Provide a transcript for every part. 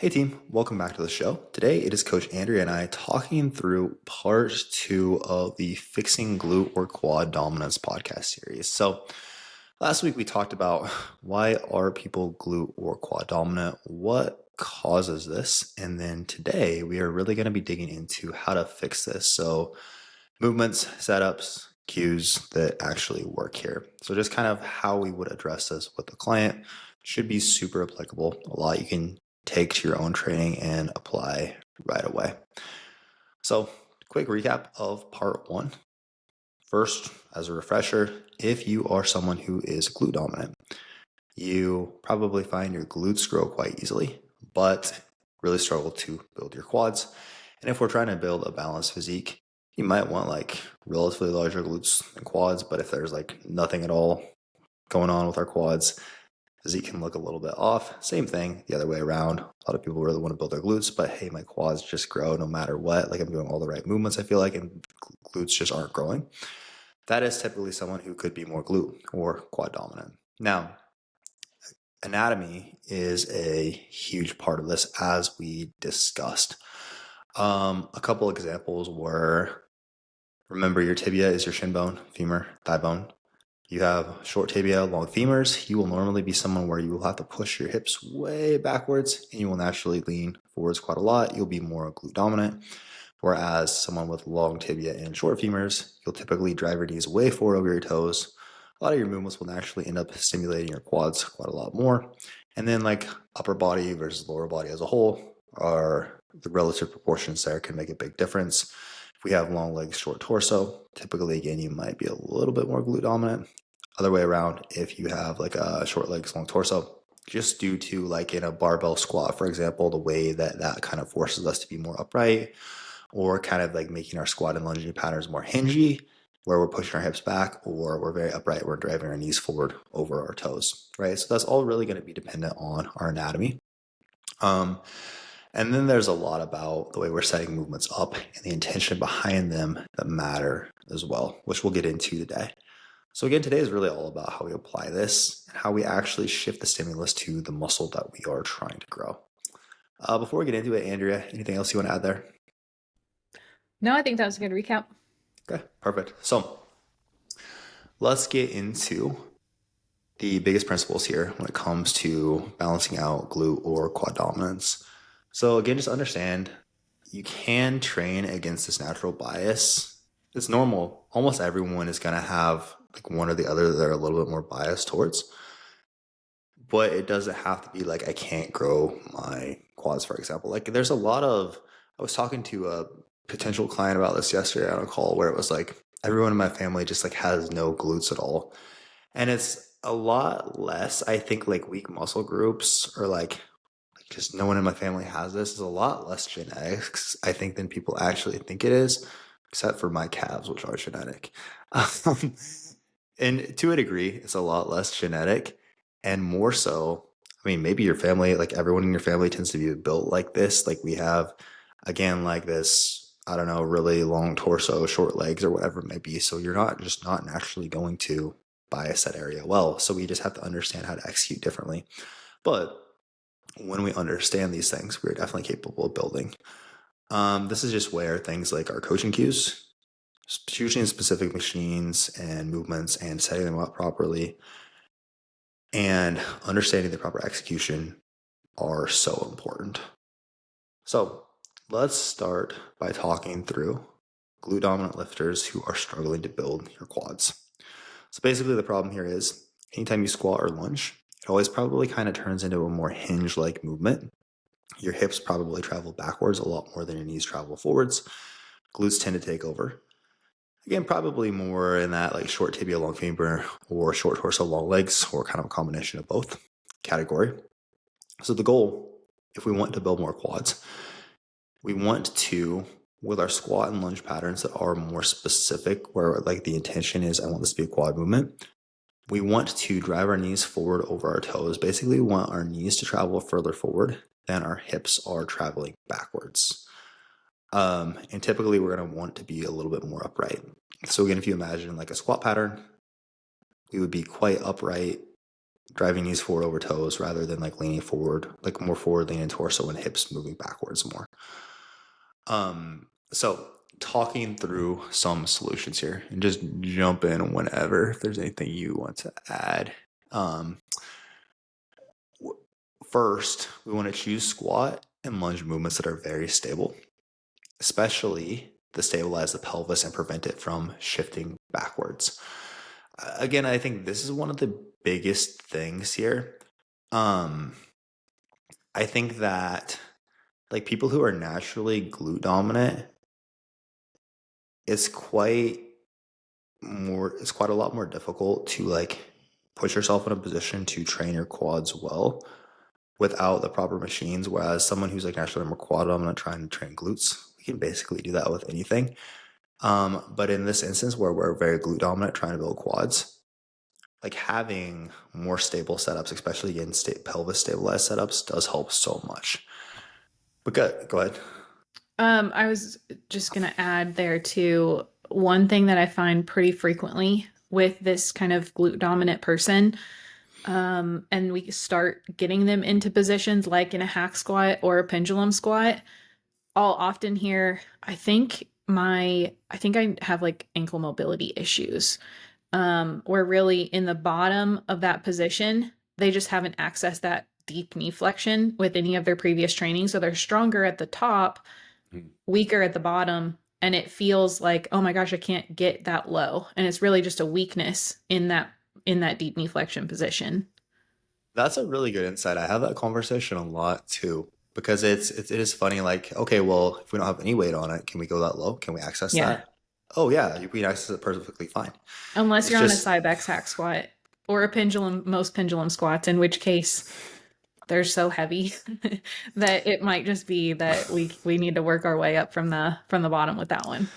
Hey team, welcome back to the show. Today it is Coach Andrea and I talking through part two of the Fixing Glute or Quad Dominance podcast series. So last week we talked about why are people glute or quad dominant, what causes this, and then today we are really going to be digging into how to fix this. So movements, setups, cues that actually work here. So just kind of how we would address this with the client should be super applicable. A lot you can take to your own training and apply right away. So quick recap of part one. First, as a refresher, if you are someone who is glute dominant, you probably find your glutes grow quite easily, but really struggle to build your quads. And if we're trying to build a balanced physique, you might want like relatively larger glutes and quads, but if there's like nothing at all going on with our quads, physique can look a little bit off. Same thing the other way around. A lot of people really want to build their glutes, but hey, my quads just grow no matter what. Like I'm doing all the right movements, I feel like, and glutes just aren't growing. That is typically someone who could be more glute or quad dominant. Now, anatomy is a huge part of this, as we discussed. A couple examples were, remember your tibia is your shin bone, femur, thigh bone. You have short tibia, long femurs. You will normally be someone where you will have to push your hips way backwards and you will naturally lean forwards quite a lot. You'll be more glute dominant. Whereas someone with long tibia and short femurs, you'll typically drive your knees way forward over your toes. A lot of your movements will naturally end up stimulating your quads quite a lot more. And then like upper body versus lower body as a whole, are the relative proportions there can make a big difference. If we have long legs, short torso, typically again, you might be a little bit more glute dominant. Other way around, if you have like a short legs, long torso, just due to like in a barbell squat, for example, the way that that kind of forces us to be more upright, or kind of like making our squat and lunging patterns more hingy, where we're pushing our hips back, or we're very upright, we're driving our knees forward over our toes, right? So that's all really going to be dependent on our anatomy. And then there's a lot about the way we're setting movements up and the intention behind them that matter as well, which we'll get into today. So again, today is really all about how we apply this and how we actually shift the stimulus to the muscle that we are trying to grow. Before we get into it, Andrea, anything else you want to add there? No, I think that was a good recap. Okay, perfect. So let's get into the biggest principles here when it comes to balancing out glute or quad dominance. So again, just understand you can train against this natural bias. It's normal. Almost everyone is going to have like one or the other that they're a little bit more biased towards. But it doesn't have to be like I can't grow my quads, for example. Like there's a lot of, I was talking to a potential client about this yesterday on a call where it was like everyone in my family just like has no glutes at all. And it's a lot less, I think, like weak muscle groups or like just no one in my family has this. Is a lot less genetics, I think, than people actually think it is, except for my calves, which are genetic. Um, and to a degree, it's a lot less genetic and more so. I mean, maybe your family, like everyone in your family tends to be built like this. Like we have, again, like this, I don't know, really long torso, short legs, or whatever it may be. So you're not naturally going to bias that area well. So we just have to understand how to execute differently. But when we understand these things, we're definitely capable of building. This is just where things like our coaching cues, choosing specific machines and movements and setting them up properly, and understanding the proper execution are so important. So let's start by talking through glute dominant lifters who are struggling to build your quads. So basically the problem here is anytime you squat or lunge, it always probably kind of turns into a more hinge-like movement. Your hips probably travel backwards a lot more than your knees travel forwards. Glutes tend to take over. Again, probably more in that like short tibia, long femur, or short torso, long legs, or kind of a combination of both category. So the goal, if we want to build more quads, we want to, with our squat and lunge patterns that are more specific, where like the intention is I want this to be a quad movement, we want to drive our knees forward over our toes. Basically, we want our knees to travel further forward than our hips are traveling backwards. And typically we're going to want to be a little bit more upright. So again, if you imagine like a squat pattern, we would be quite upright driving knees forward over toes rather than like leaning forward, like more forward leaning torso and hips moving backwards more. So talking through some solutions here and just jump in whenever if there's anything you want to add. Um, First, we want to choose squat and lunge movements that are very stable, especially to stabilize the pelvis and prevent it from shifting backwards. Again, I think this is one of the biggest things here. Um, I think that like people who are naturally glute dominant, it's quite it's quite a lot more difficult to like put yourself in a position to train your quads well without the proper machines. Whereas someone who's like naturally more quad dominant trying to train glutes, we can basically do that with anything. But in this instance where we're very glute dominant trying to build quads, like having more stable setups, especially in pelvis stabilized setups, does help so much. But go ahead. I was just gonna add there too, one thing that I find pretty frequently with this kind of glute dominant person, and we start getting them into positions like in a hack squat or a pendulum squat, I'll often hear, I think I have like ankle mobility issues. Where really in the bottom of that position, they just haven't accessed that deep knee flexion with any of their previous training. So they're stronger at the top, weaker at the bottom. And it feels like, oh my gosh, I can't get that low. And it's really just a weakness in that deep knee flexion position. That's a really good insight. I have that conversation a lot too because it is funny. Like, okay, well, if we don't have any weight on it, can we go that low? Can we access Yeah. that? Oh yeah, we can access it perfectly fine. Unless It's you're on a just Cybex hack squat or a pendulum, most pendulum squats, in which case they're so heavy that it might just be that we need to work our way up from the bottom with that one.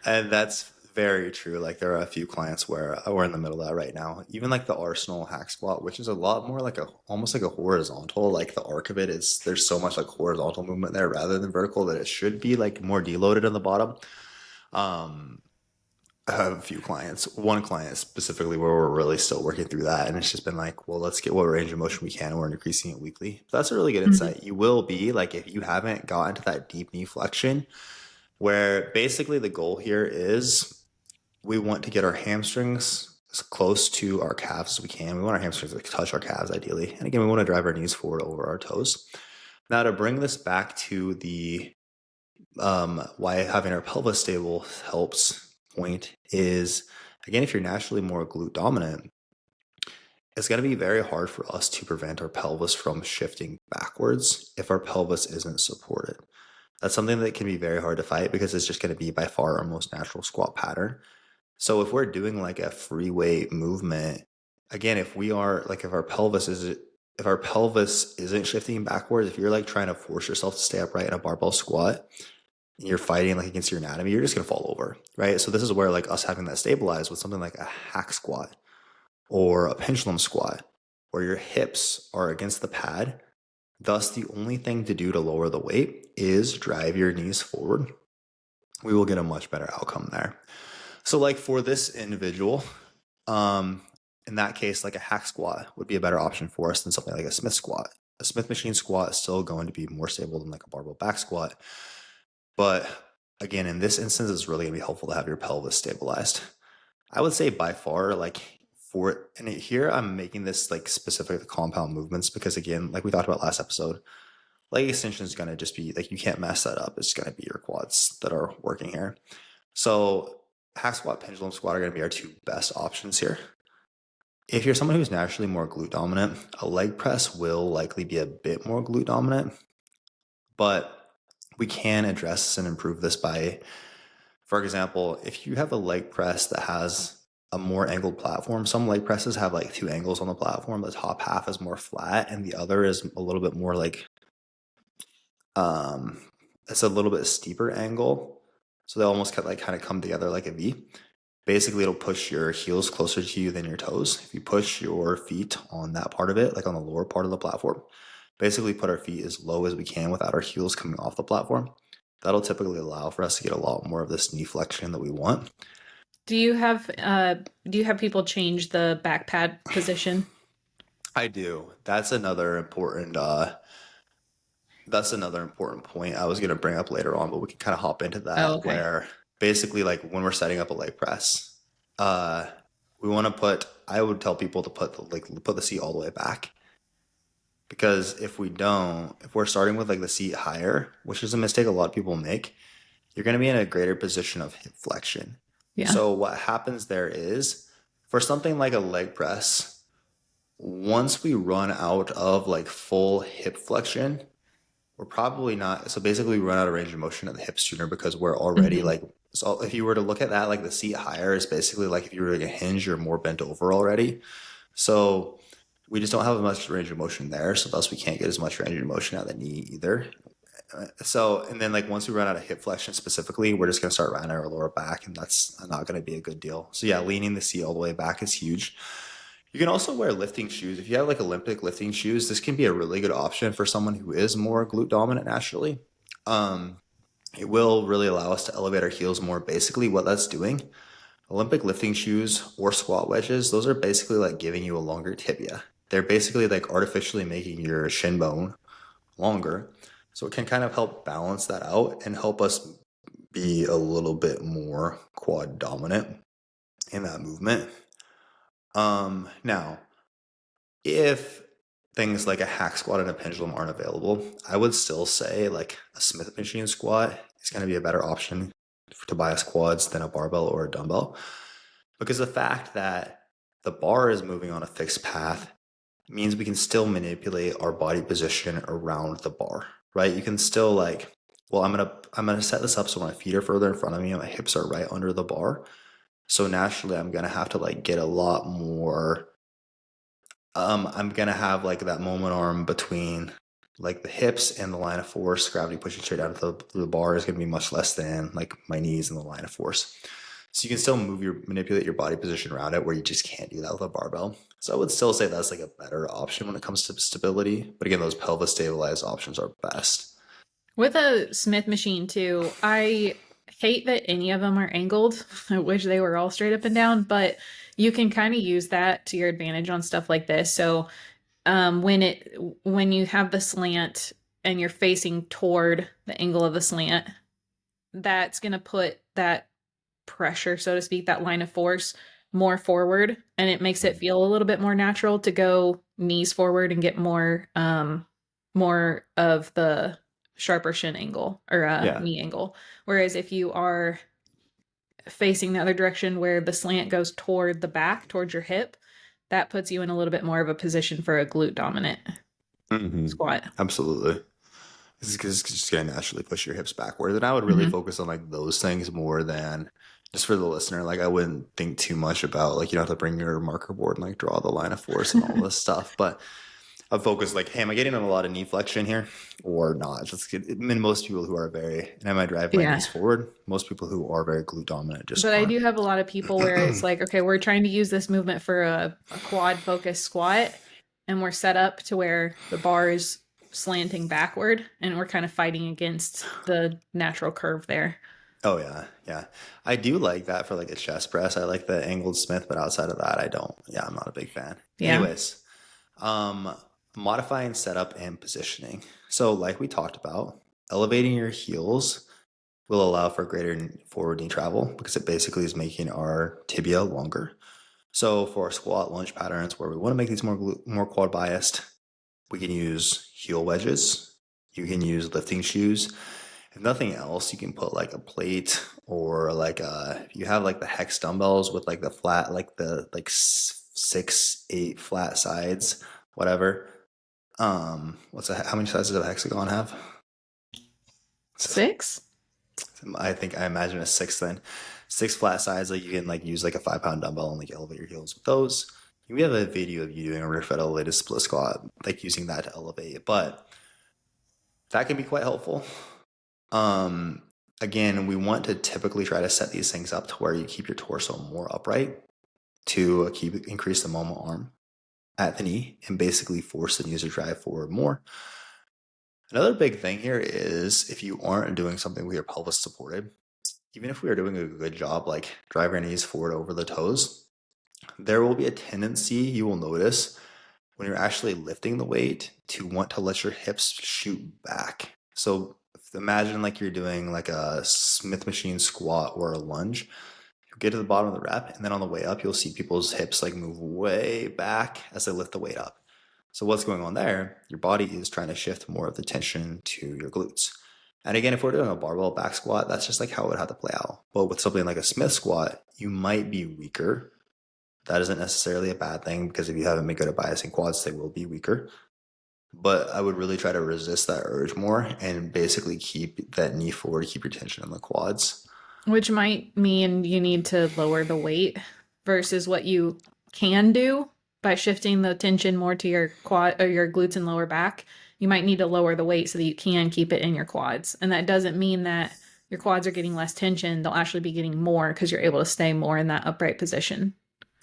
And that's very true. Like there are a few clients where we're in the middle of that right now. Even like the Arsenal hack squat, which is a lot more like a almost like a horizontal. Like the arc of it is there's so much like horizontal movement there rather than vertical that it should be like more deloaded on the bottom. Um, I have a few clients, one client specifically where we're really still working through that. And it's just been like, well, let's get what range of motion we can. And we're increasing it weekly. So that's a really good Mhm. insight. You will be like, if you haven't gotten to that deep knee flexion, where basically the goal here is we want to get our hamstrings as close to our calves as we can. We want our hamstrings to touch our calves ideally. And again, we want to drive our knees forward over our toes. Now to bring this back to the why having our pelvis stable helps point is, again, if you're naturally more glute dominant, it's going to be very hard for us to prevent our pelvis from shifting backwards if our pelvis isn't supported. That's something that can be very hard to fight because it's just going to be by far our most natural squat pattern. So if we're doing like a free weight movement, again, if we are like if our pelvis isn't shifting backwards, if you're like trying to force yourself to stay upright in a barbell squat and you're fighting like against your anatomy, you're just gonna fall over, right? So this is where like us having that stabilized with something like a hack squat or a pendulum squat, where your hips are against the pad. Thus, the only thing to do to lower the weight is drive your knees forward. We will get a much better outcome there. So like for this individual, um, in that case, like a hack squat would be a better option for us than something like a Smith squat. A Smith machine squat is still going to be more stable than like a barbell back squat. But again, in this instance, it's really gonna be helpful to have your pelvis stabilized. I would say by far, like for and here I'm making this like specific to compound movements because again, like we talked about last episode, leg extension is gonna just be like you can't mess that up. It's gonna be your quads that are working here. So hack squat, pendulum squat are going to be our two best options here. If you're someone who's naturally more glute dominant, a leg press will likely be a bit more glute dominant, but we can address and improve this by, for example, if you have a leg press that has a more angled platform, some leg presses have like two angles on the platform. The top half is more flat and the other is a little bit more like um it's a little bit steeper angle. So they almost kind of come together like a V. Basically, it'll push your heels closer to you than your toes. If you push your feet on that part of it, like on the lower part of the platform, basically put our feet as low as we can without our heels coming off the platform. That'll typically allow for us to get a lot more of this knee flexion that we want. Do you have people change the back pad position? I do. That's another important point I was going to bring up later on, but we can kind of hop into Oh, that okay. where basically like when we're setting up a leg press, uh we want to put I would tell people to put the seat all the way back because if we're starting with like the seat higher, which is a mistake a lot of people make, you're going to be in a greater position of hip flexion. Yeah. So what happens there is for something like a leg press, once we run out of like full hip flexion, we're probably not. So basically, we run out of range of motion at the hip sooner because we're already Hmm. like. So if you were to look at that, like the seat higher is basically like if you were to hinge, you're more bent over already. So we just don't have as much range of motion there. So thus we can't get as much range of motion at the knee either. So and then like once we run out of hip flexion specifically, we're just gonna start running our lower back, and that's not gonna be a good deal. So yeah, leaning the seat all the way back is huge. You can also wear lifting shoes. If you have like Olympic lifting shoes, this can be a really good option for someone who is more glute dominant naturally. Um, it will really allow us to elevate our heels more. Basically, what that's doing, Olympic lifting shoes or squat wedges, those are basically like giving you a longer tibia. They're basically like artificially making your shin bone longer. So it can kind of help balance that out and help us be a little bit more quad dominant in that movement. Now, if things like a hack squat and a pendulum aren't available, I would still say like a Smith machine squat is going to be a better option to bias quads than a barbell or a dumbbell because the fact that the bar is moving on a fixed path means we can still manipulate our body position around the bar, right? You can still like, well, I'm gonna set this up so my feet are further in front of me and my hips are right under the bar. So naturally, I'm gonna have to like get a lot more I'm gonna have like that moment arm between like the hips and the line of force. Gravity pushing straight down to the bar is gonna be much less than like my knees and the line of force. So you can still manipulate your body position around it where you just can't do that with a barbell. So I would still say that's like a better option when it comes to stability. But again, those pelvis stabilized options are best. With a Smith machine too, I hate that any of them are angled. I wish they were all straight up and down, but you can kind of use that to your advantage on stuff like this. So when you have the slant and you're facing toward the angle of the slant, that's gonna put that pressure, so to speak, that line of force more forward, and it makes it feel a little bit more natural to go knees forward and get more of the sharper shin angle or Yeah. knee angle. Whereas if you are facing the other direction where the slant goes toward the back, towards your hip, that puts you in a little bit more of a position for a glute dominant Hmm. squat. Absolutely. It's just gonna naturally push your hips backwards. And I would really Hmm. focus on like those things more than just for the listener. Like I wouldn't think too much about like you don't have to bring your marker board and like draw the line of force and all this stuff. But I'd focus like, hey, am I getting on a lot of knee flexion here or not? I mean, most people who are very and am I drive my Yeah. knees forward? Most people who are very glute dominant just But I aren't. do have a lot of people where it's like, okay, we're trying to use this movement for a quad focused squat, and we're set up to where the bar is slanting backward, and we're kind of fighting against the natural curve there. Oh yeah, yeah. I do like that for like a chest press. I like the angled Smith, but outside of that, I don't. Yeah, I'm not a big fan. Yeah. Anyways, Um, modifying setup and positioning. So, like we talked about, elevating your heels will allow for greater forward knee travel because it basically is making our tibia longer. So, for our squat lunge patterns where we want to make these more quad biased, we can use heel wedges. You can use lifting shoes. If nothing else, you can put like a plate or like if you have like the hex dumbbells with like the flat, like the like 6, 8 flat sides, whatever. How many sizes of a hexagon have? 6? I imagine a six then. 6 flat sides, like you can like use like a 5 pound dumbbell and like elevate your heels with those. We have a video of you doing a rear fed elevated split squat, like using that to elevate, but that can be quite helpful. Um, Again, we want to typically try to set these things up to where you keep your torso more upright to increase the moment arm at the knee and basically force the knees to drive forward more. Another big thing here is if you aren't doing something with your pelvis supported, even if we are doing a good job, like driving our knees forward over the toes, there will be a tendency you will notice when you're actually lifting the weight to want to let your hips shoot back. So imagine like you're doing like a Smith machine squat or a lunge. You'll get to the bottom of the rep, and then on the way up, you'll see people's hips like move way back as they lift the weight up. So what's going on there? Your body is trying to shift more of the tension to your glutes. And again, if we're doing a barbell back squat, that's just like how it would have to play out. But with something like a Smith squat, you might be weaker. That isn't necessarily a bad thing because if you haven't been good at biasing quads, they will be weaker. But I would really try to resist that urge more and basically keep that knee forward, keep your tension in the quads. Which might mean you need to lower the weight versus what you can do by shifting the tension more to your quad or your glutes and lower back. You might need to lower the weight so that you can keep it in your quads. And that doesn't mean that your quads are getting less tension. They'll actually be getting more because you're able to stay more in that upright position.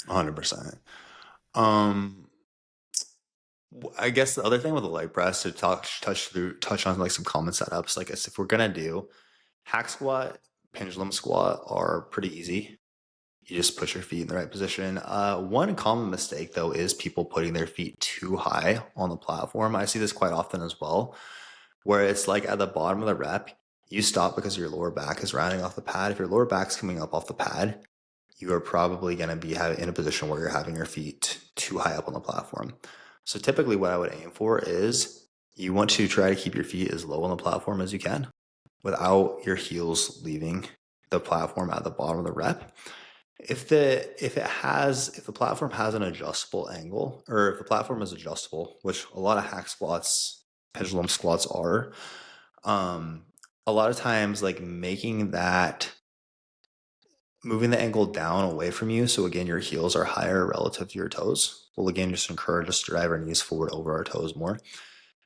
100%. Um, I guess the other thing with the leg press to touch on like some common setups, like if we're gonna do hack squat, pendulum squat are pretty easy. You just put your feet in the right position. One common mistake though is people putting their feet too high on the platform. I see this quite often as well, where it's like at the bottom of the rep, you stop because your lower back is rounding off the pad. If your lower back's coming up off the pad, you are probably going to be in a position where you're having your feet too high up on the platform. So typically what I would aim for is you want to try to keep your feet as low on the platform as you can without your heels leaving the platform at the bottom of the rep. If the platform has an adjustable angle, or if the platform is adjustable, which a lot of hack squats, pendulum squats are, um, a lot of times like moving the angle down away from you. So again, your heels are higher relative to your toes. Will again just encourage us to drive our knees forward over our toes more.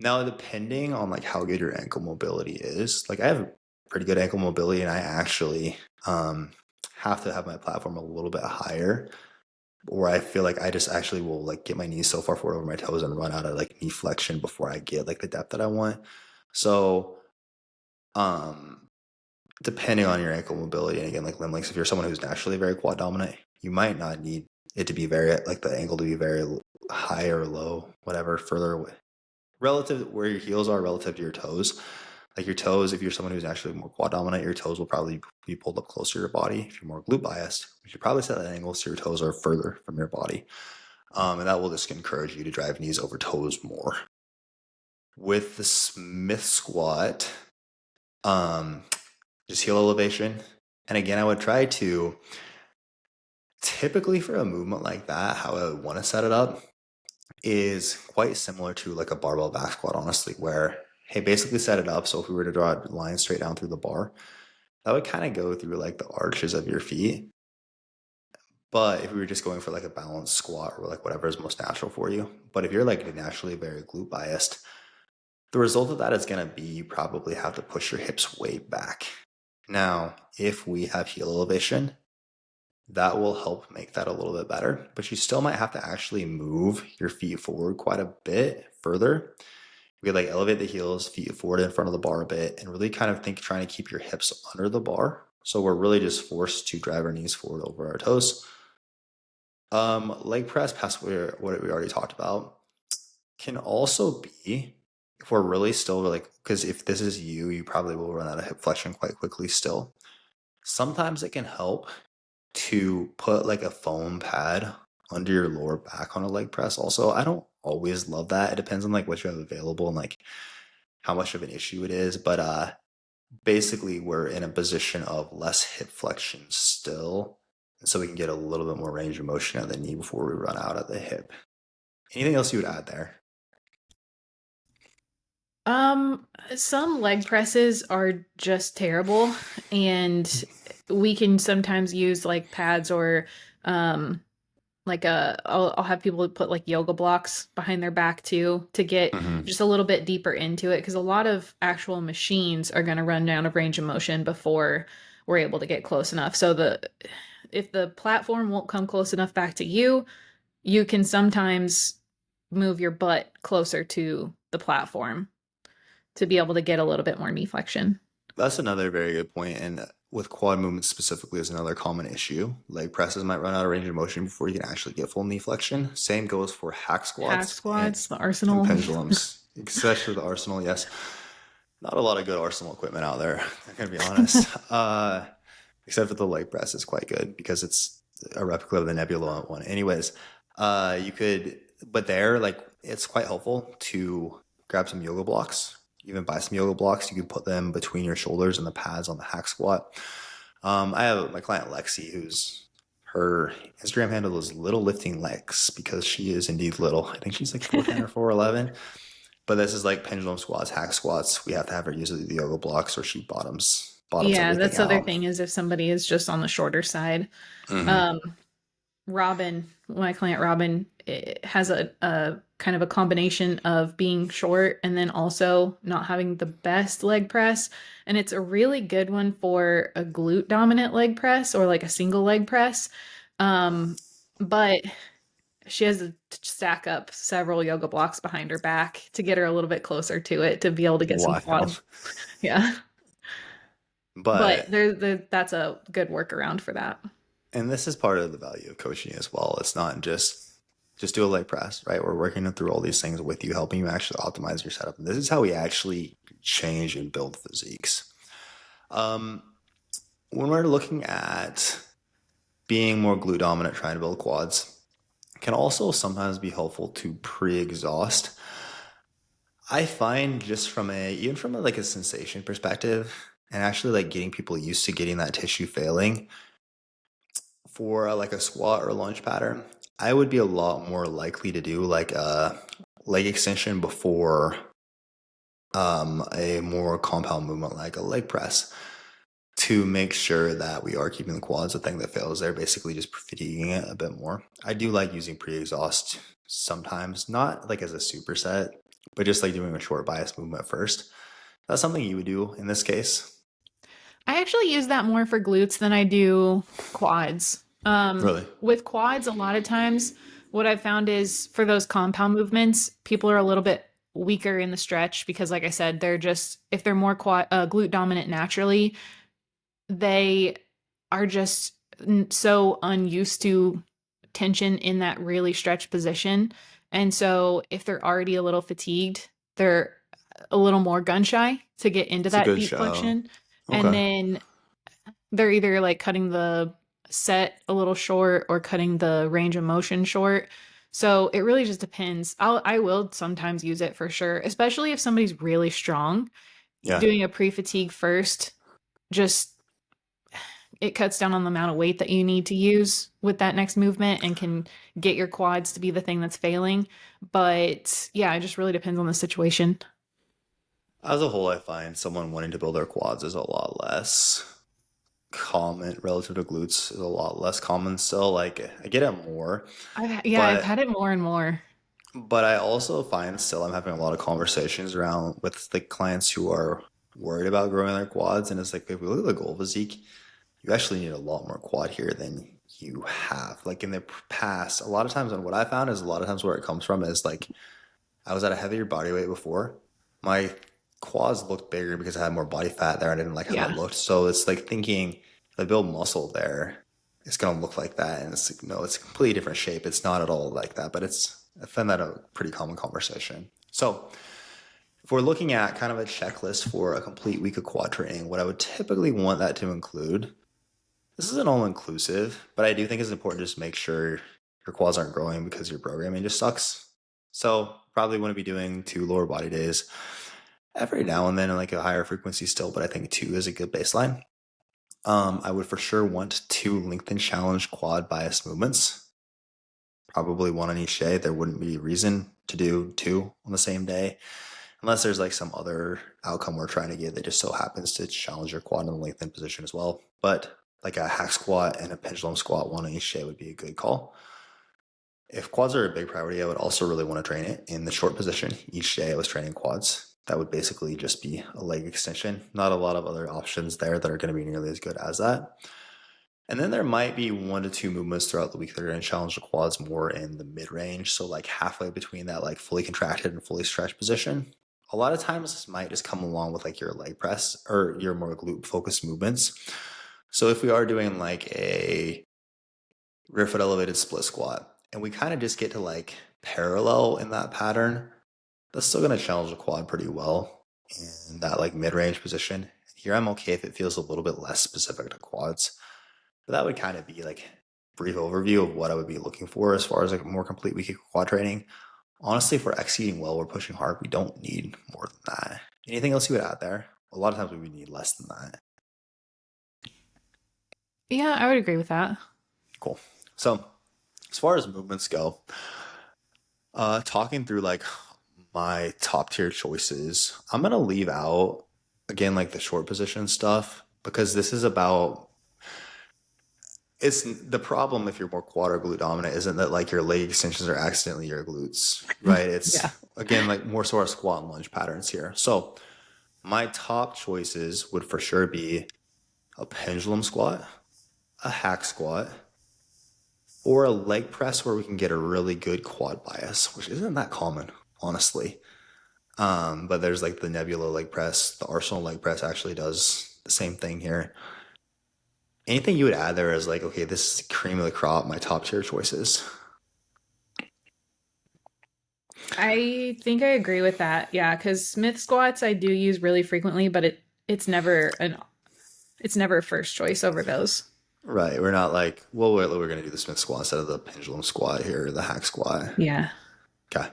Now, depending on like how good your ankle mobility is, like I have pretty good ankle mobility, and I actually have to have my platform a little bit higher, or I feel like I just actually will like get my knees so far forward over my toes and run out of like knee flexion before I get like the depth that I want. So, um, depending on your ankle mobility, and again, like limb lengths, if you're someone who's naturally very quad dominant, you might not need it to be very like the angle to be very high or low, whatever, further away relative where your heels are relative to your toes. Like your toes, if you're someone who's actually more quad dominant, your toes will probably be pulled up closer to your body. If you're more glute biased, you should probably set that angle so your toes are further from your body. And that will just encourage you to drive knees over toes more. With the Smith squat, um, just heel elevation. And again, I would try to typically for a movement like that, how I would want to set it up is quite similar to like a barbell back squat, honestly, where, hey, basically set it up. So if we were to draw a line straight down through the bar, that would kind of go through like the arches of your feet. But if we were just going for like a balanced squat or like whatever is most natural for you, but if you're like naturally very glute biased, the result of that is going to be you probably have to push your hips way back. Now, if we have heel elevation, that will help make that a little bit better, but you still might have to actually move your feet forward quite a bit further. We could like elevate the heels, feet forward in front of the bar a bit, and really kind of trying to keep your hips under the bar. So we're really just forced to drive our knees forward over our toes. Leg press, past what we already talked about, can also be if we're really still like, because if this is you, you probably will run out of hip flexion quite quickly still. Sometimes it can help to put like a foam pad under your lower back on a leg press. Also, I don't always love that. It depends on like what you have available and like how much of an issue it is. But basically we're in a position of less hip flexion still. And so we can get a little bit more range of motion at the knee before we run out of the hip. Anything else you would add there? Some leg presses are just terrible, and we can sometimes use like pads or um like I'll have people put like yoga blocks behind their back too to get Mm-hmm. just a little bit deeper into it because a lot of actual machines are going to run down of range of motion before we're able to get close enough. So the if the platform won't come close enough back to you, you can sometimes move your butt closer to the platform to be able to get a little bit more knee flexion. That's another very good point. And with quad movements specifically is another common issue. Leg presses might run out of range of motion before you can actually get full knee flexion. Same goes for hack Hack squats squats, the and arsenal. pendulums, especially the Arsenal. Yes, not a lot of good Arsenal equipment out there. I'm gonna be honest. Except for the leg press is quite good because it's a replica of the Nebula one. Anyways, you could, but there, like, it's quite helpful to grab some yoga blocks. Even buy some yoga blocks. You can put them between your shoulders and the pads on the hack squat. I have my client Lexi, who's her Instagram handle is Little Lifting Legs because she is indeed little. I think she's like 4'10" or 4'11. But this is like pendulum squats, hack squats. We have to have her use the yoga blocks or she bottoms Yeah, everything that's the other out. thing is if somebody is just on the shorter side. Mm-hmm. Um, Robin, my client Robin, has a kind of a combination of being short and then also not having the best leg press. And it's a really good one for a glute dominant leg press or like a single leg press. But she has to stack up several yoga blocks behind her back to get her a little bit closer to it to be able to get some quad. Wild. Yeah. But But, that's a good workaround for that. and this is part of the value of coaching as well. It's not just do a leg press, right? We're working through all these things with you, helping you actually optimize your setup. And this is how we actually change and build physiques. Um, when we're looking at being more glute dominant, trying to build quads, can also sometimes be helpful to pre-exhaust. I find just even from like a sensation perspective, and actually like getting people used to getting that tissue failing for like a squat or a lunge pattern, I would be a lot more likely to do like a leg extension before a more compound movement like a leg press to make sure that we are keeping the quads. The thing that fails there, basically just fatiguing it a bit more. I do like using pre-exhaust sometimes, not like as a superset, but just like doing a short bias movement first. That's something you would do in this case. I actually use that more for glutes than I do quads. Really? With quads, a lot of times what I've found is for those compound movements, people are a little bit weaker in the stretch because, like I said, they're just, if they're more glute dominant naturally, they are just so unused to tension in that really stretched position. And so if they're already a little fatigued, they're a little more gun shy to get into It's a that good deep show. flexion. And Okay. then they're either like cutting the set a little short or cutting the range of motion short. So it really just depends. I will sometimes use it for sure, especially if somebody's really strong. Yeah. Doing a pre-fatigue first, just it cuts down on the amount of weight that you need to use with that next movement and can get your quads to be the thing that's failing. But yeah, it just really depends on the situation. As a whole, I find someone wanting to build their quads is a lot less common relative to glutes is a lot less common still. Like I get it more, I've had but it more and more. I also find still I'm having a lot of conversations around with the clients who are worried about growing their quads. And it's like if we look at the goal physique, you actually need a lot more quad here than you have. Like in the past, a lot of times, and what I found is a lot of times where it comes from is like I was at a heavier body weight before. My quads looked bigger because I had more body fat there. I didn't like how that Yeah. looked. So it's like thinking if I build muscle there, it's gonna look like that. And it's like, no, it's a completely different shape. It's not at all like that. But I find that a pretty common conversation. So if we're looking at kind of a checklist for a complete week of quad training, what I would typically want that to include, this isn't all inclusive, but I do think it's important to just make sure your quads aren't growing because your programming just sucks. So probably want to be doing 2 lower body days every now and then in like a higher frequency still, but I think 2 is a good baseline. I would for sure want 2 lengthen challenge quad bias movements, probably 1 on each day. There wouldn't be reason to do 2 on the same day unless there's like some other outcome we're trying to get that just so happens to challenge your quad in the lengthened position as well. But like a hack squat and a pendulum squat, 1 on each day would be a good call. If quads are a big priority, I would also really want to train it in the short position. Each day I was training quads. That would basically just be a leg extension. Not a lot of other options there that are going to be nearly as good as that. And then there might be 1 to 2 movements throughout the week that are going to challenge the quads more in the mid range. So like halfway between that like fully contracted and fully stretched position. A lot of times this might just come along with like your leg press or your more glute focused movements So if we are doing like a rear foot elevated split squat and we kind of just get to like parallel in that pattern, that's still going to challenge the quad pretty well in that like mid-range position. Here I'm okay if it feels a little bit less specific to quads, but that would kind of be like a brief overview of what I would be looking for as far as like a more complete week of quad training. Honestly, if we're executing well, we're pushing hard, we don't need more than that. Anything else you would add there? A lot of times we would need less than that. Yeah, I would agree with that. Cool. So as far as movements go, talking through like my top tier choices, I'm gonna leave out again like the short position stuff because this is about it's the problem if you're more quad or glute dominant isn't that like your leg extensions are accidentally your glutes, right? Yeah. It's again like more sort of squat and lunge patterns here. So my top choices would for sure be a pendulum squat, a hack squat, or a leg press where we can get a really good quad bias, which isn't that common, honestly. But there's like the Nebula leg press, the Arsenal leg press actually does the same thing here. Anything you would add there is like, okay, this is cream of the crop, my top tier choices. I think I agree with that. Yeah, because Smith squats I do use really frequently, but it's never a first choice over those. Right. We're not like, well, we're going to do the Smith squat instead of the pendulum squat here, the hack squat. Yeah. Okay.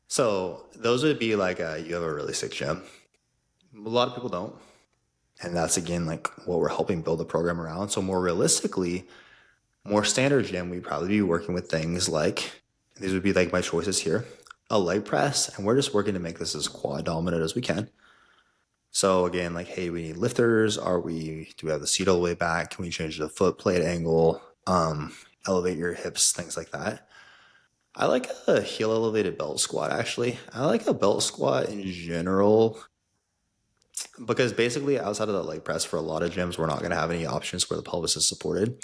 So those would be like, you have a really sick gym. A lot of people don't. And that's again like what we're helping build the program around. So more realistically, more standard gym, we'd probably be working with things like these would be like my choices here. A leg press, and we're just working to make this as quad dominant as we can. So again, like, hey, we need lifters. Do we have the seat all the way back? Can we change the foot plate angle? Elevate your hips, things like that. I like a heel elevated belt squat actually. I like a belt squat in general because basically outside of the leg press for a lot of gyms, we're not going to have any options where the pelvis is supported.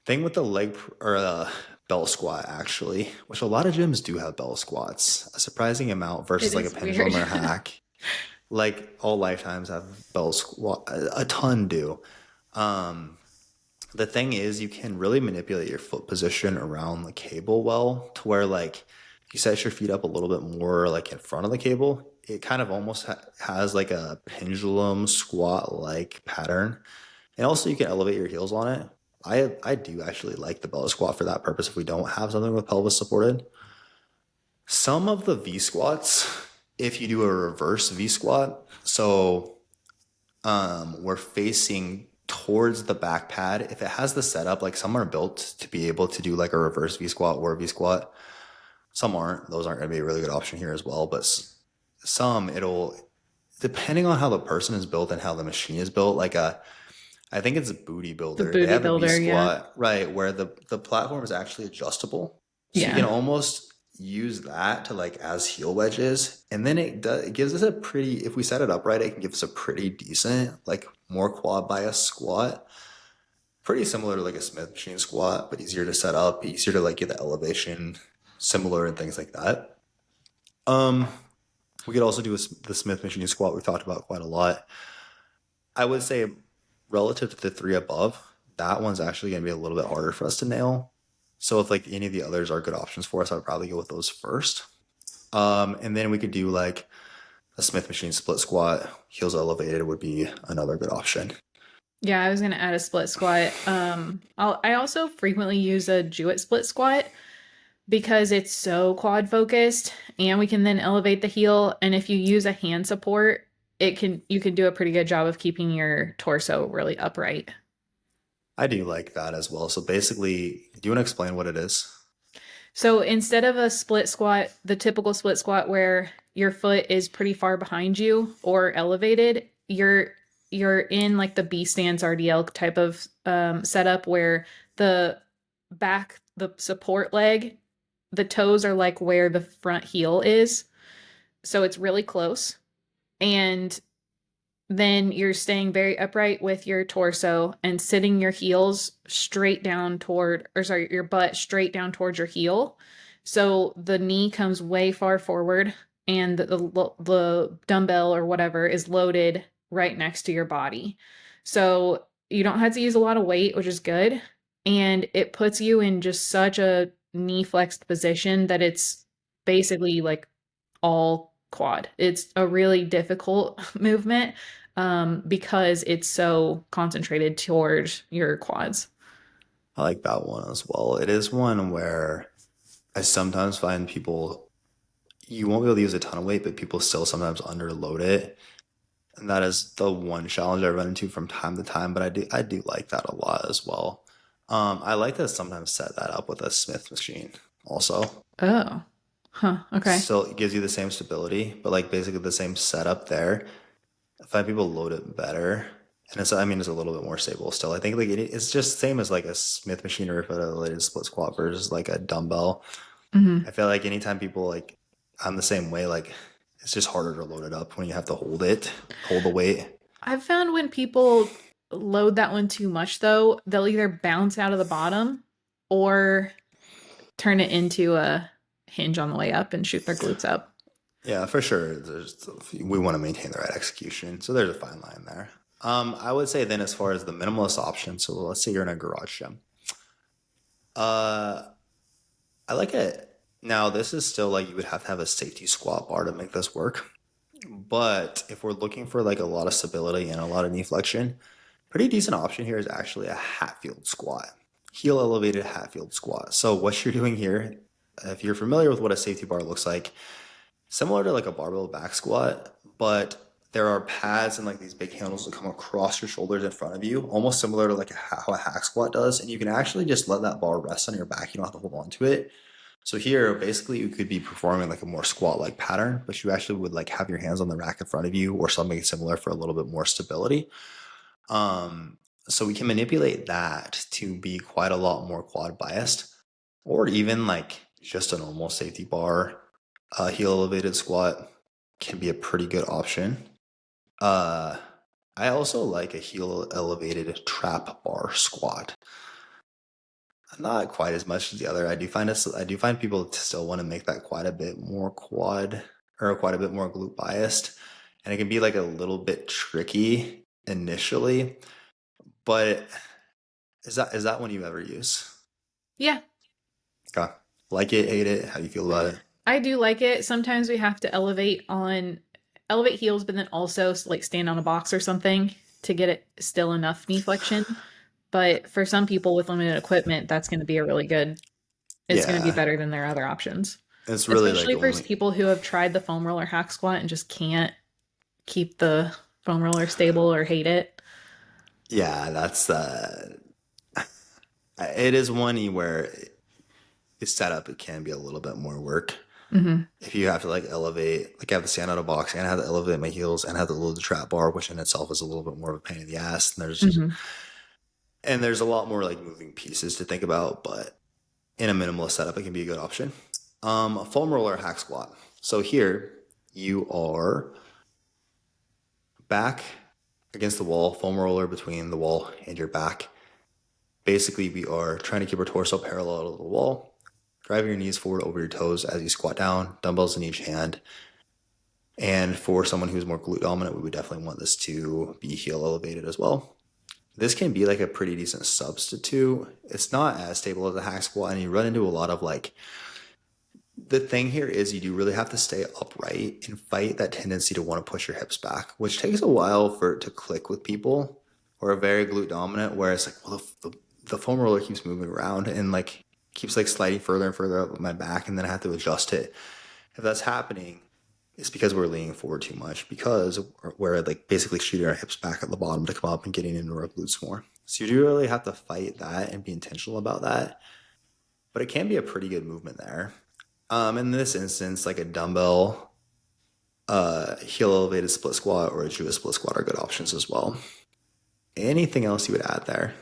Thing with the belt squat actually, which a lot of gyms do have belt squats, a surprising amount It versus like a is weird. pendulum or a hack. Like all lifetimes have belt squat, a ton do. Um, the thing is, you can really manipulate your foot position around the cable well to where like you set your feet up a little bit more like in front of the cable. It kind of almost has like a pendulum squat like pattern, and also you can elevate your heels on it. I do actually like the belt squat for that purpose if we don't have something with pelvis supported. Some of the V squats, if you do a reverse V squat, so we're facing towards the back pad. If it has the setup, like some are built to be able to do like a reverse V squat or a V squat. Some aren't. Those aren't going to be a really good option here as well. But some, it'll, depending on how the person is built and how the machine is built, I think it's a Booty The Builder. They booty have a V builder, yeah. squat, right, where the platform is actually adjustable. So you can Yeah. almost use that to like as heel wedges. And then it gives us a pretty, if we set it up right, it can give us a pretty decent, like more quad bias squat. Pretty similar to like a Smith machine squat, but easier to set up, easier to like get the elevation similar and things like that. Um, we could also do the Smith machine squat we've talked about quite a lot. I would say relative to the three above, that one's actually going to be a little bit harder for us to nail. So if like any of the others are good options for us, I would probably go with those first. And then we could do like a Smith machine split squat, heels elevated would be another good option. Yeah, I was gonna add a split squat. I also frequently use a Jewett split squat because it's so quad focused, and we can then elevate the heel. And if you use a hand support, you can do a pretty good job of keeping your torso really upright. I do like that as well. So basically, do you want to explain what it is? So instead of a split squat, the typical split squat where your foot is pretty far behind you or elevated, you're in like the B stance RDL type of setup where the the support leg, the toes are like where the front heel is. So it's really close. And then you're staying very upright with your torso and sitting your heels straight down toward, or sorry, your butt straight down towards your heel. So the knee comes way far forward and the dumbbell or whatever is loaded right next to your body. So you don't have to use a lot of weight, which is good. And it puts you in just such a knee flexed position that it's basically like all quad. It's a really difficult movement because it's so concentrated toward your quads. I like that one as well. It is one where I sometimes find people, you won't be able to use a ton of weight, but people still sometimes underload it. And that is the one challenge I run into from time to time, but I do like that a lot as well. I like to sometimes set that up with a Smith machine also. Oh, huh. Okay. So it gives you the same stability, but like basically the same setup there. I find people load it better. And it's, I mean, it's a little bit more stable still. I think like it's just same as like a Smith machine or if a related split squat versus like a dumbbell. Hmm. I feel like anytime people like, I'm the same way, like it's just harder to load it up when you have to hold it, hold the weight. I've found when people load that one too much, though, they'll either bounce out of the bottom or turn it into a hinge on the way up and shoot their glutes up. Yeah, for sure. We want to maintain the right execution. So there's a fine line there. I would say then as far as the minimalist option, so let's say you're in a garage gym. Uh, I like it. Now, this is still like you would have to have a safety squat bar to make this work. But if we're looking for like a lot of stability and a lot of knee flexion, pretty decent option here is actually a Hatfield squat, heel elevated Hatfield squat. So what you're doing here, if you're familiar with what a safety bar looks like, similar to like a barbell back squat, but there are pads and like these big handles that come across your shoulders in front of you, almost similar to like how a hack squat does. And you can actually just let that bar rest on your back. You don't have to hold on to it. So here, basically, you could be performing like a more squat-like pattern, but you actually would like have your hands on the rack in front of you or something similar for a little bit more stability. Um, so we can manipulate that to be quite a lot more quad biased, or even like just a normal safety bar, heel elevated squat can be a pretty good option. Uh, I also like a heel elevated trap bar squat. Not quite as much as the other. I do find people still want to make that quite a bit more quad or quite a bit more glute biased, and it can be like a little bit tricky initially. But is that one you ever use? Yeah, Okay. Like it, hate it? How do you feel about it? I do like it. Sometimes we have to elevate heels, but then also like stand on a box or something to get it still enough knee flexion. But for some people with limited equipment, that's going to be a really good, it's going to be Yeah, better than their other options. it's really like Especially for only. people who have tried the foam roller hack squat and just can't keep the foam roller stable or hate it. Yeah, that's it is one where the setup it can be a little bit more work. Hmm. If you have to like elevate, like I have to stand out of box and I have to elevate my heels and have to load the trap bar, which in itself is a little bit more of a pain in the ass. Hmm. And there's a lot more like moving pieces to think about, but in a minimalist setup, it can be a good option. A foam roller hack squat. So here you are back against the wall, foam roller between the wall and your back. Basically, we are trying to keep our torso parallel to the wall, driving your knees forward over your toes as you squat down, dumbbells in each hand. And for someone who's more glute dominant, we would definitely want this to be heel elevated as well. This can be like a pretty decent substitute. It's not as stable as a hack squat, and you run into a lot of like the thing here is you do really have to stay upright and fight that tendency to want to push your hips back, which takes a while for it to click with people who are very glute dominant, where it's like, well, the foam roller keeps moving around and like keeps like sliding further and further up my back, and then I have to adjust it. If that's happening, it's because we're leaning forward too much because we're like basically shooting our hips back at the bottom to come up and getting into our glutes more. So you do really have to fight that and be intentional about that. But it can be a pretty good movement there. In this instance, like a dumbbell, heel elevated split squat or a Jewish split squat are good options as well. Anything else you would add there?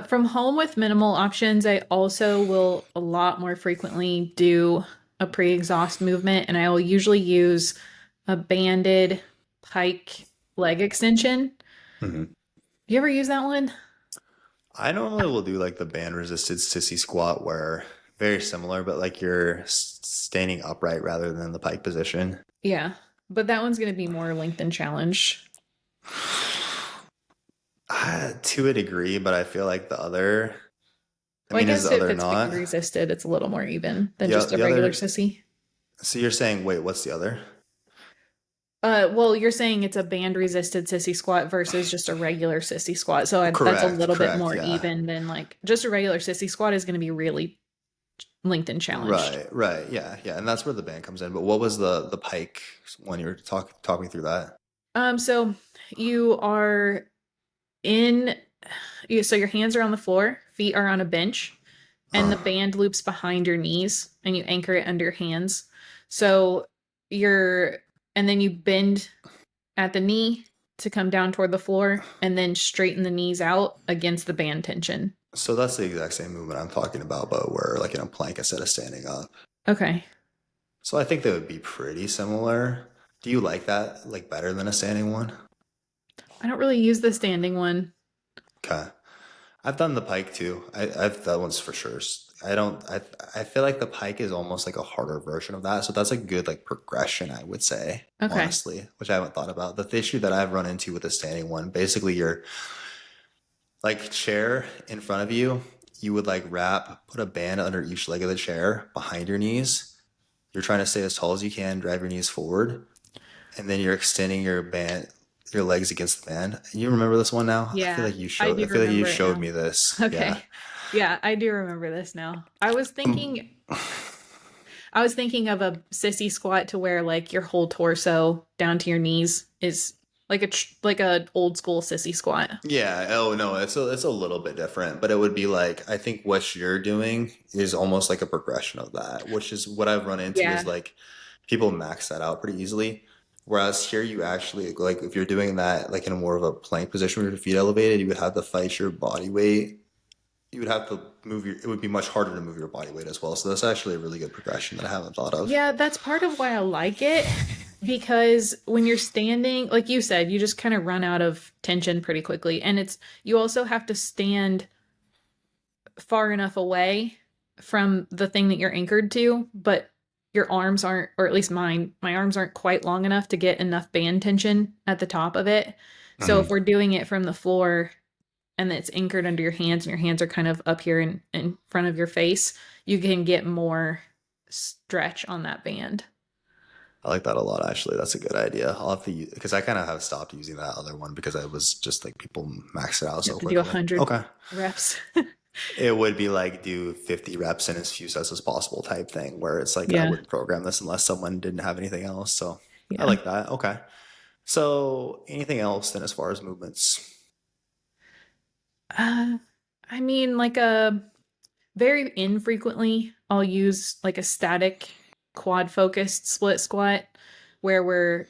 From home with minimal options, I also will a lot more frequently do a pre-exhaust movement, and I will usually use a banded pike leg extension. Mhm. You ever use that one? I normally will do like the band resisted sissy squat where very similar, but like you're standing upright rather than the pike position. Yeah, but that one's going to be more length and challenge. To a degree, but I feel like the other, I Well, I mean, is guess the if other it's being not? resisted, it's a little more even than Yeah, just a the regular other, sissy. so you're saying, wait, what's the other? Well, you're saying it's a band resisted sissy squat versus just a regular sissy squat. So that's a Correct, little bit correct, more yeah. even than like just a regular sissy squat is going to be really linked and challenged. Right, right, yeah, yeah, and that's where the band comes in. But what was the pike when you were talking through that? So you are in, so your hands are on the floor, feet are on a bench, and Uh, the band loops behind your knees, and you anchor it under your hands. So you're, and then you bend at the knee to come down toward the floor, and then straighten the knees out against the band tension. so that's the exact same movement I'm talking about, but we're like in a plank instead of standing up. Okay. So I think they would be pretty similar. Do you like that like better than a standing one? I don't really use the standing one. Okay. I've done the pike too. I've that one's for sure. I don't. I feel like the pike is almost like a harder version of that. So that's a good like progression, I would say, Okay. honestly, which I haven't thought about. The issue that I've run into with the standing one, basically, you're like chair in front of you. You would like put a band under each leg of the chair behind your knees. You're trying to stay as tall as you can, drive your knees forward, and then you're extending your legs against the band. You remember this one now? Yeah, I do I feel like you remember it showed now. me this. Yeah. Okay. Yeah, I do remember this now. I was thinking of a sissy squat to where like your whole torso down to your knees is like like a old school sissy squat. Yeah. Oh no, it's a little bit different, but it would be like I think what you're doing is almost like a progression of that, which is what I've run into is Yeah. like people max that out pretty easily. Whereas here you actually like if you're doing that like in a more of a plank position with your feet elevated, you would have to fight your body weight. You would have to move your it would be much harder to move your body weight as well. So that's actually a really good progression that I haven't thought of. Yeah, that's part of why I like it because when you're standing, like you said, you just kind of run out of tension pretty quickly. And you also have to stand far enough away from the thing that you're anchored to, but your arms aren't, or at least my arms aren't quite long enough to get enough band tension at the top of it. So if Mhm. we're doing it from the floor and it's anchored under your hands and your hands are kind of up here in front of your face, you can get more stretch on that band. I like that a lot, actually. That's a good idea. I'll have to use because I kind of have stopped using that other one because I was just like people max it out You so have to do quickly. 100 Okay. reps. It would be like do 50 reps in as few sets as possible type thing where it's like I Yeah. wouldn't program this unless someone didn't have anything else. So I Yeah. like that. Okay. So anything else then as far as movements? Uh, I mean, like a very infrequently, I'll use like a static quad focused split squat where we're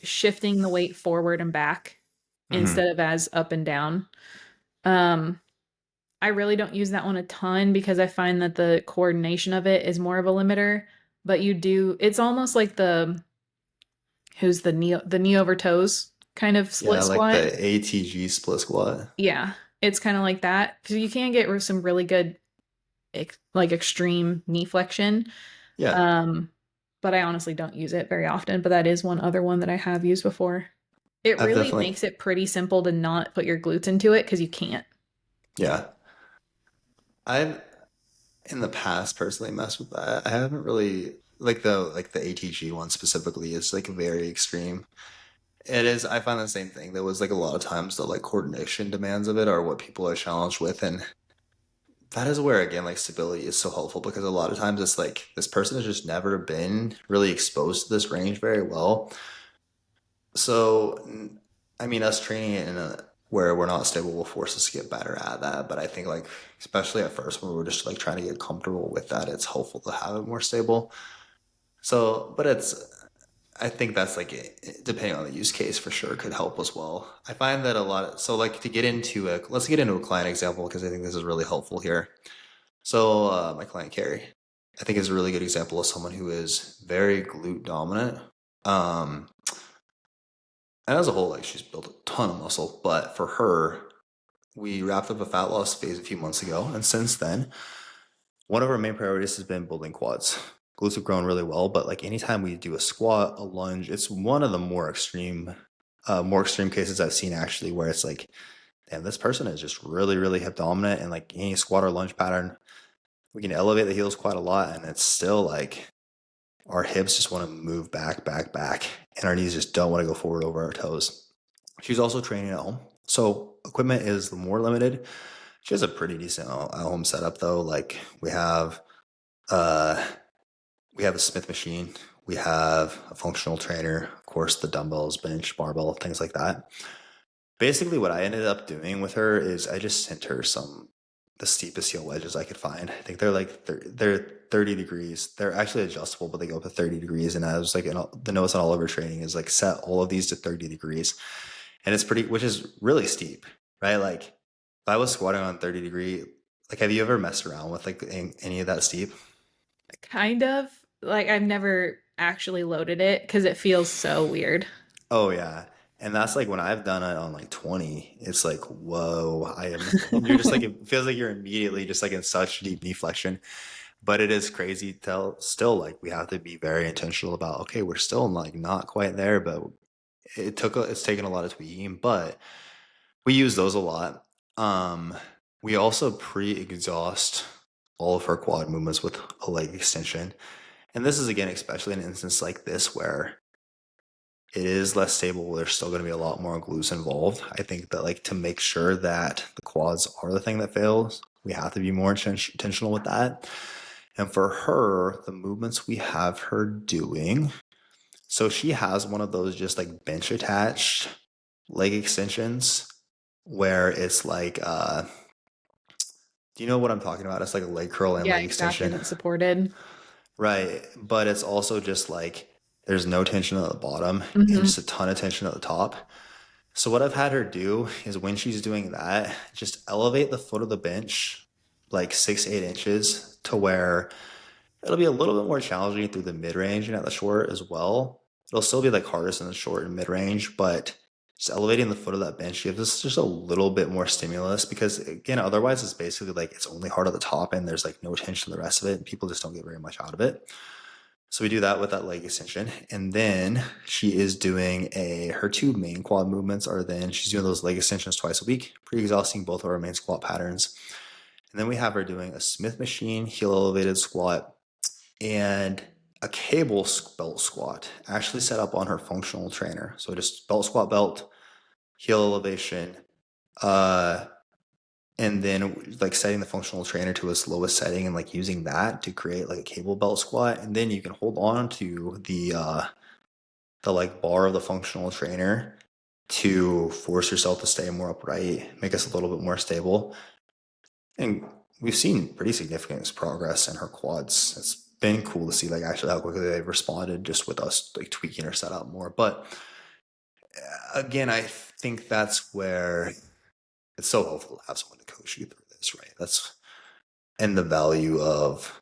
shifting the weight forward and back Hmm. instead of as up and down. Um, I really don't use that one a ton because I find that the coordination of it is more of a limiter. But it's almost like the knee over toes kind of Yeah, split like squat. the ATG split squat. Yeah, it's kind of like that because you can get some really good like extreme knee flexion. Yeah, Um, but I honestly don't use it very often. But that is one other one that I have used before. It I've really definitely, makes it pretty simple to not put your glutes into it because you can't. yeah. I've in the past personally messed with that. I haven't really like the ATG one specifically is like very extreme. It is. I find the same thing. There was like a lot of times the like coordination demands of it are what people are challenged with, and that is where again like stability is so helpful because a lot of times it's like this person has just never been really exposed to this range very well. So I mean, us training it in a where we're not stable will force us to get better at that. But I think like especially at first when we're just like trying to get comfortable with that, it's helpful to have it more stable. So, but I think that's like depending on the use case for sure could help as well. I find that a lot of, so like to get into a let's get into a client example because I think this is really helpful here. So my client Carrie, I think is a really good example of someone who is very glute dominant. Um, and as a whole, like she's built a ton of muscle, but for her, we wrapped up a fat loss phase a few months ago, and since then, one of our main priorities has been building quads. Glutes have grown really well, but like anytime we do a squat, a lunge, it's one of the more extreme cases I've seen actually, where it's like and this person is just really, really hip dominant, and like any squat or lunge pattern, we can elevate the heels quite a lot, and it's still like our hips just want to move back, back, back, and our knees just don't want to go forward over our toes. She's also training at home, so equipment is more limited. She has a pretty decent at home setup though. Like uh we have a Smith machine, we have a functional trainer, of course the dumbbells, bench, barbell, things like that. Basically, what I ended up doing with her is I just sent her the steepest heel wedges I could find. I think they're like they're 30 degrees. They're actually adjustable, but they go up to 30 degrees. And I was like, the notes on all of her training is like set all of these to 30 degrees, and it's pretty, which is really steep, right? Like if I was squatting on 30-degree, like have you ever messed around with like any of that steep? Kind of. Like I've never actually loaded it because it feels so weird. Oh yeah. And that's like when I've done it on like 20, it's like, whoa, I am, and you're just like, it feels like you're immediately just like in such deep knee flexion. But it is crazy to still like we have to be very intentional about, okay, we're still like not quite there, but it's taken a lot of tweaking, but we use those a lot. Um, we also pre-exhaust all of her quad movements with a leg extension. And this is again, especially in an instance like this where it is less stable. There's still going to be a lot more glutes involved. I think that like to make sure that the quads are the thing that fails, we have to be more intentional with that. And for her, the movements we have her doing, so she has one of those just like bench attached leg extensions where it's like do you know what I'm talking about? It's like a leg curl and Yeah, leg exactly. extension. That's supported. Right. But it's also just like there's no tension at the bottom and Hmm. just a ton of tension at the top. So what I've had her do is when she's doing that, just elevate the foot of the bench like 6, 8 inches to where it'll be a little bit more challenging through the mid range and at the short as well. It'll still be like hardest in the short and mid range, but just elevating the foot of that bench gives us just a little bit more stimulus because again, otherwise it's basically like it's only hard at the top and there's like no tension in the rest of it. And people just don't get very much out of it. So we do that with that leg extension. And then she is doing her two main quad movements are then she's doing those leg extensions twice a week, pre-exhausting both of our main squat patterns. And then we have her doing a Smith machine, heel elevated squat, and a cable belt squat actually set up on her functional trainer. So just belt squat belt, heel elevation, uh, and then like setting the functional trainer to its lowest setting and like using that to create like a cable belt squat. And then you can hold on to the like bar of the functional trainer to force yourself to stay more upright, make us a little bit more stable. And we've seen pretty significant progress in her quads. It's been cool to see like actually how quickly they've responded just with us like tweaking her setup more. But again, I think that's where it's so helpful to have someone to coach you through this, right? That's and the value of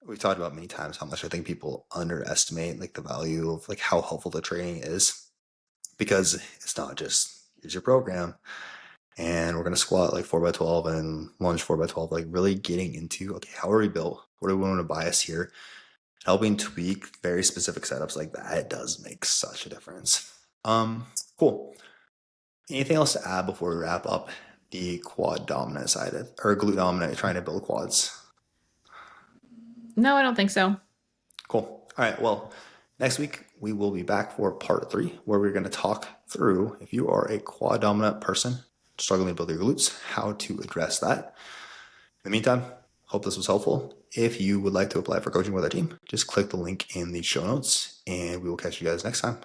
we've talked about many times how much I think people underestimate like the value of like how helpful the training is because it's not just here's your program and we're going to squat like 4x12 and lunge 4x12, like really getting into, okay, how are we built? What do we want to bias here? Helping tweak very specific setups like that, it does make such a difference. Cool. Anything else to add before we wrap up the quad dominant side or glute dominant trying to build quads? No, I don't think so. Cool. All right. Well, next week we will be back for part 3, where we're going to talk through if you are a quad dominant person struggling to build your glutes, how to address that. In the meantime, hope this was helpful. If you would like to apply for coaching with our team, just click the link in the show notes and we will catch you guys next time.